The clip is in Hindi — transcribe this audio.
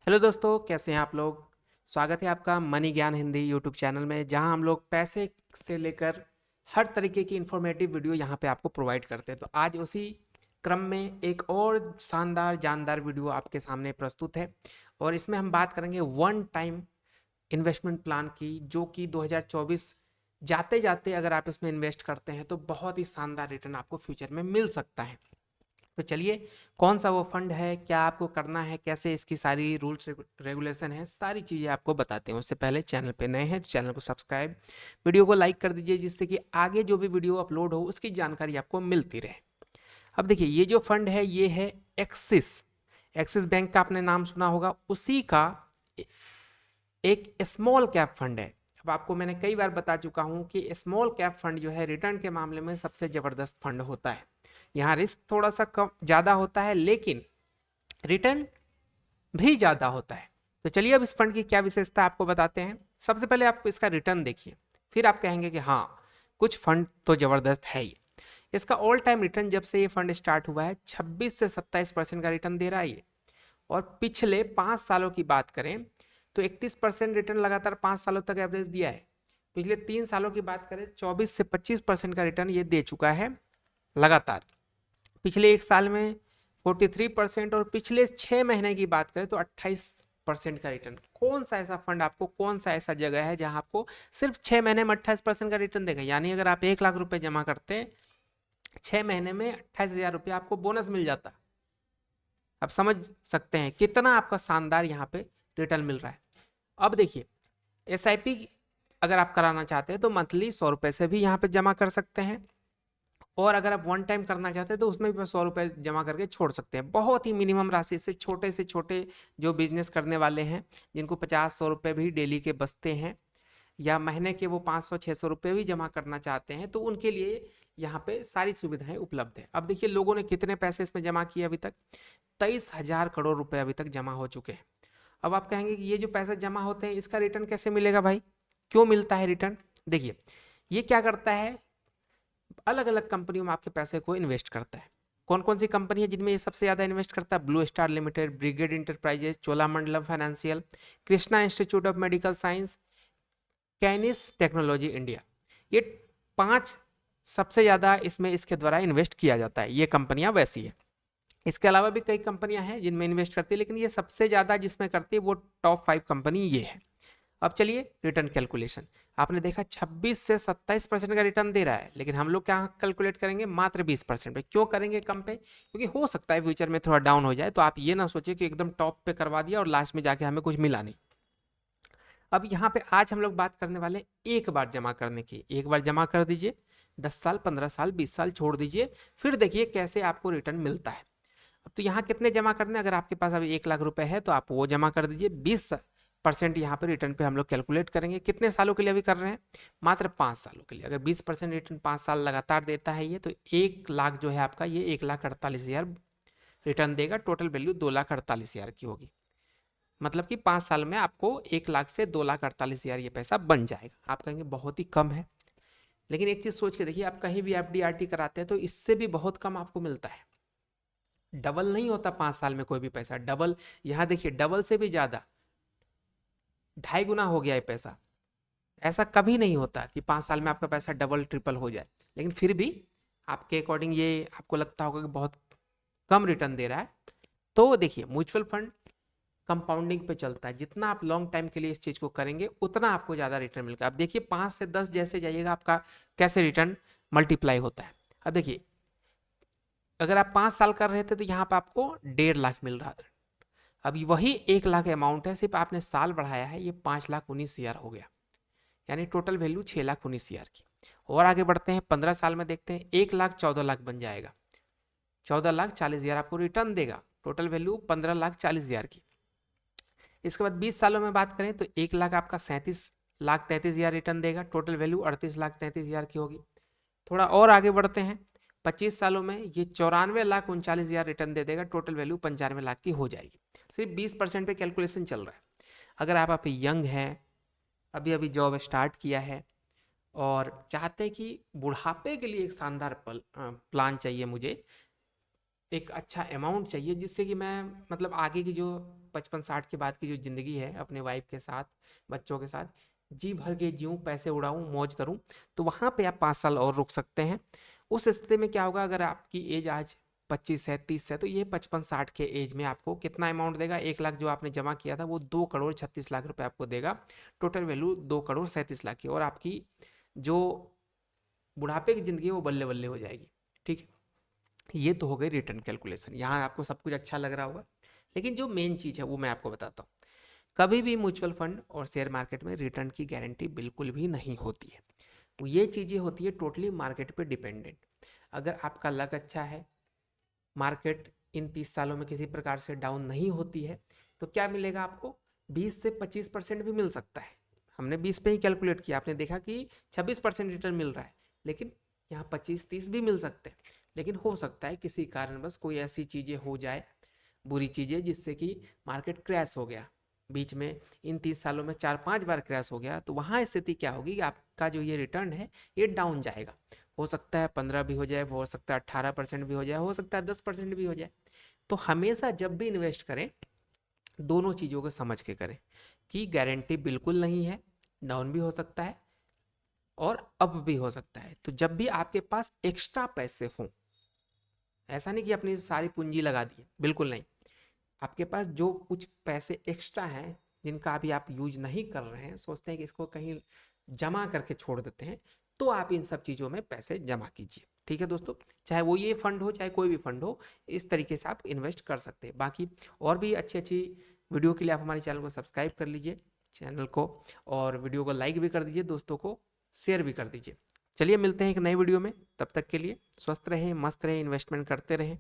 हेलो दोस्तों, कैसे हैं आप लोग। स्वागत है आपका मनी ज्ञान हिंदी यूट्यूब चैनल में, जहां हम लोग पैसे से लेकर हर तरीके की इन्फॉर्मेटिव वीडियो यहां पे आपको प्रोवाइड करते हैं। तो आज उसी क्रम में एक और शानदार जानदार वीडियो आपके सामने प्रस्तुत है और इसमें हम बात करेंगे वन टाइम इन्वेस्टमेंट प्लान की, जो कि 2024 जाते जाते अगर आप इसमें इन्वेस्ट करते हैं तो बहुत ही शानदार रिटर्न आपको फ्यूचर में मिल सकता है। तो चलिए, कौन सा वो फंड है, क्या आपको करना है, कैसे इसकी सारी रूल्स रेगुलेशन है, सारी चीज़ें आपको बताते हैं। उससे पहले चैनल पे नए हैं तो चैनल को सब्सक्राइब, वीडियो को लाइक कर दीजिए, जिससे कि आगे जो भी वीडियो अपलोड हो उसकी जानकारी आपको मिलती रहे। अब देखिए, ये जो फंड है ये है एक्सिस एक्सिस बैंक का, आपने नाम सुना होगा, उसी का एक स्मॉल कैप फंड है। अब आपको मैंने कई बार बता चुका हूं कि स्मॉल कैप फंड जो है रिटर्न के मामले में सबसे ज़बरदस्त फंड होता है। यहाँ रिस्क थोड़ा सा कम ज़्यादा होता है, लेकिन रिटर्न भी ज़्यादा होता है। तो चलिए, अब इस फंड की क्या विशेषता आपको बताते हैं। सबसे पहले आप इसका रिटर्न देखिए, फिर आप कहेंगे कि हाँ, कुछ फंड तो ज़बरदस्त है ये। इसका ऑल टाइम रिटर्न जब से ये फंड स्टार्ट हुआ है 26 से 27% का रिटर्न दे रहा है ये। और पिछले 5 सालों की बात करें तो 31% रिटर्न लगातार 5 सालों तक एवरेज दिया है। पिछले 3 सालों की बात करें 24 से 25% का रिटर्न ये दे चुका है लगातार। पिछले एक साल में 43%, और पिछले 6 महीने की बात करें तो 28% का रिटर्न। कौन सा ऐसा फंड आपको, कौन सा ऐसा जगह है जहां आपको सिर्फ 6 महीने में 28% का रिटर्न देगा। यानी अगर आप 1 लाख रुपए जमा करते हैं, 6 महीने में 28,000 रुपये आपको बोनस मिल जाता। आप समझ सकते हैं कितना आपका शानदार यहाँ पे रिटर्न मिल रहा है। अब देखिए, एसआईपी अगर आप कराना चाहते हैं तो मंथली 100 रुपये से भी यहाँ पे जमा कर सकते हैं, और अगर आप वन टाइम करना चाहते हैं तो उसमें भी 100 रुपये जमा करके छोड़ सकते हैं। बहुत ही मिनिमम राशि से छोटे जो बिजनेस करने वाले हैं, जिनको 50-100 रुपये भी डेली के बचते हैं, या महीने के वो 500-600 रुपये भी जमा करना चाहते हैं, तो उनके लिए यहाँ पे सारी सुविधाएं उपलब्ध है। अब देखिए, लोगों ने कितने पैसे इसमें जमा किए अभी तक, 23,000 करोड़ रुपए अभी तक जमा हो चुके हैं। अब आप कहेंगे कि ये जो पैसे जमा होते हैं इसका रिटर्न कैसे मिलेगा भाई, क्यों मिलता है रिटर्न। देखिए, ये क्या करता है, अलग अलग कंपनियों में आपके पैसे को इन्वेस्ट करता है। कौन कौन सी कंपनी है जिनमें ये सबसे ज़्यादा इन्वेस्ट करता है? Blue star limited, brigade enterprises, Cholamandalam financial, Krishna institute of medical science, कैनिस technology India. ये 5 सबसे ज़्यादा इसमें इसके द्वारा इन्वेस्ट किया जाता है। ये कंपनियां वैसी है। इसके अलावा भी कई कंपनियां हैं जिनमें इन्वेस्ट करती है, लेकिन ये सबसे ज़्यादा जिसमें करती है वो टॉप 5 कंपनी ये है। अब चलिए, रिटर्न कैलकुलेशन। आपने देखा 26 से 27% का रिटर्न दे रहा है, लेकिन हम लोग क्या कैलकुलेट करेंगे, मात्र 20% पे। क्यों करेंगे कम पे? क्योंकि हो सकता है फ्यूचर में थोड़ा डाउन हो जाए, तो आप ये ना सोचिए कि एकदम टॉप पे करवा दिया और लास्ट में जाके हमें कुछ मिला नहीं। अब यहाँ पे आज हम लोग बात करने वाले एक बार जमा करने की। एक बार जमा कर दीजिए, 10 साल, 15 साल, 20 साल छोड़ दीजिए, फिर देखिए कैसे आपको रिटर्न मिलता है। अब तो यहाँ कितने जमा करने, अगर आपके पास अभी 1 लाख रुपए है तो आप वो जमा कर दीजिए। 20% यहाँ पे रिटर्न पे हम लोग कैलकुलेट करेंगे। कितने सालों के लिए अभी कर रहे हैं? मात्र 5 सालों के लिए। अगर 20% रिटर्न 5 साल लगातार देता है ये, तो 1 लाख जो है आपका, ये 1,48,000 रिटर्न देगा। टोटल वैल्यू 2,48,000 की होगी। मतलब कि 5 साल में आपको 1 लाख से 2,48,000 ये पैसा बन जाएगा। आप कहेंगे बहुत ही कम है, लेकिन एक चीज़ सोच के देखिए, आप कहीं भी एफडी आरटी कराते हैं तो इससे भी बहुत कम आपको मिलता है। डबल नहीं होता 5 साल में कोई भी पैसा, डबल, यहाँ देखिए डबल से भी ज़्यादा, 2.5 गुना हो गया है पैसा। ऐसा कभी नहीं होता कि 5 साल में आपका पैसा डबल ट्रिपल हो जाए, लेकिन फिर भी आपके अकॉर्डिंग ये आपको लगता होगा कि बहुत कम रिटर्न दे रहा है। तो देखिए, म्यूचुअल फंड कंपाउंडिंग पे चलता है। जितना आप लॉन्ग टाइम के लिए इस चीज़ को करेंगे उतना आपको ज़्यादा रिटर्न मिलेगा। अब देखिए, 5 से 10 जैसे जाइएगा, आपका कैसे रिटर्न मल्टीप्लाई होता है। अब देखिए, अगर आप 5 साल कर रहे थे तो यहाँ पर आपको 1.5 लाख मिल रहा है। अभी वही 1 लाख अमाउंट है, सिर्फ आपने साल बढ़ाया है, ये 5,19,000 हो गया। यानी टोटल वैल्यू 6,19,000 की। और आगे बढ़ते हैं, 15 साल में देखते हैं, 1,14,00,000 बन जाएगा। 14,40,000 आपको रिटर्न देगा। टोटल वैल्यू 15,40,000 की। इसके बाद 20 सालों में बात करें तो 1 लाख आपका 37,33,000 रिटर्न देगा। टोटल वैल्यू 38,33,000 की होगी। थोड़ा और आगे बढ़ते हैं, 25 सालों में ये 94,39,000 रिटर्न दे देगा। टोटल वैल्यू 95 लाख की हो जाएगी। सिर्फ 20% पे कैलकुलेशन चल रहा है। अगर आप यंग हैं, अभी अभी जॉब स्टार्ट किया है, और चाहते हैं कि बुढ़ापे के लिए एक शानदार प्लान चाहिए मुझे, एक अच्छा अमाउंट चाहिए, जिससे कि मैं मतलब आगे की जो 55-60 के बाद की जो ज़िंदगी है अपने वाइफ के साथ, बच्चों के साथ जी भर के जीऊँ, पैसे उड़ाऊँ, मौज करूँ, तो वहाँ पे आप 5 साल और रुक सकते हैं। उस स्थिति में क्या होगा, अगर आपकी एज आज 25 है, 30 है, तो ये 55-60 के एज में आपको कितना अमाउंट देगा, 1 लाख जो आपने जमा किया था वो 2,36,00,000 रुपए आपको देगा। टोटल वैल्यू 2,37,00,000 की, और आपकी जो बुढ़ापे की ज़िंदगी है वो बल्ले बल्ले हो जाएगी। ठीक है, ये तो हो गई रिटर्न कैलकुलेशन। यहाँ आपको सब कुछ अच्छा लग रहा होगा, लेकिन जो मेन चीज़ है वो मैं आपको बताता हूँ। कभी भी म्यूचुअल फंड और शेयर मार्केट में रिटर्न की गारंटी बिल्कुल भी नहीं होती है। ये चीज़ें होती है टोटली मार्केट पे डिपेंडेंट। अगर आपका लक अच्छा है, मार्केट इन 30 सालों में किसी प्रकार से डाउन नहीं होती है, तो क्या मिलेगा आपको, 20 से 25% भी मिल सकता है। हमने 20 पे ही कैलकुलेट किया, आपने देखा कि 26% रिटर्न मिल रहा है, लेकिन यहाँ 25-30 भी मिल सकते हैं। लेकिन हो सकता है किसी कारणवश कोई ऐसी चीज़ें हो जाए, बुरी चीज़ें, जिससे कि मार्केट क्रैश हो गया, बीच में इन 30 सालों में 4-5 बार क्रैश हो गया, तो वहाँ स्थिति क्या होगी कि आपका जो ये रिटर्न है ये डाउन जाएगा। हो सकता है 15 भी हो जाए, हो सकता है 18% भी हो जाए, हो सकता है 10% भी हो जाए। तो हमेशा जब भी इन्वेस्ट करें, दोनों चीज़ों को समझ के करें कि गारंटी बिल्कुल नहीं है, डाउन भी हो सकता है और अप भी हो सकता है। तो जब भी आपके पास एक्स्ट्रा पैसे हों, ऐसा नहीं कि अपनी सारी पूंजी लगा दी, बिल्कुल नहीं, आपके पास जो कुछ पैसे एक्स्ट्रा हैं जिनका अभी आप यूज नहीं कर रहे हैं, सोचते हैं कि इसको कहीं जमा करके छोड़ देते हैं, तो आप इन सब चीज़ों में पैसे जमा कीजिए। ठीक है दोस्तों, चाहे वो ये फंड हो चाहे कोई भी फंड हो, इस तरीके से आप इन्वेस्ट कर सकते हैं। बाकी और भी अच्छी अच्छी वीडियो के लिए आप हमारे चैनल को सब्सक्राइब कर लीजिए, चैनल को, और वीडियो को लाइक भी कर दीजिए, दोस्तों को शेयर भी कर दीजिए। चलिए मिलते हैं एक नई वीडियो में, तब तक के लिए स्वस्थ रहें, मस्त रहें, इन्वेस्टमेंट करते रहें।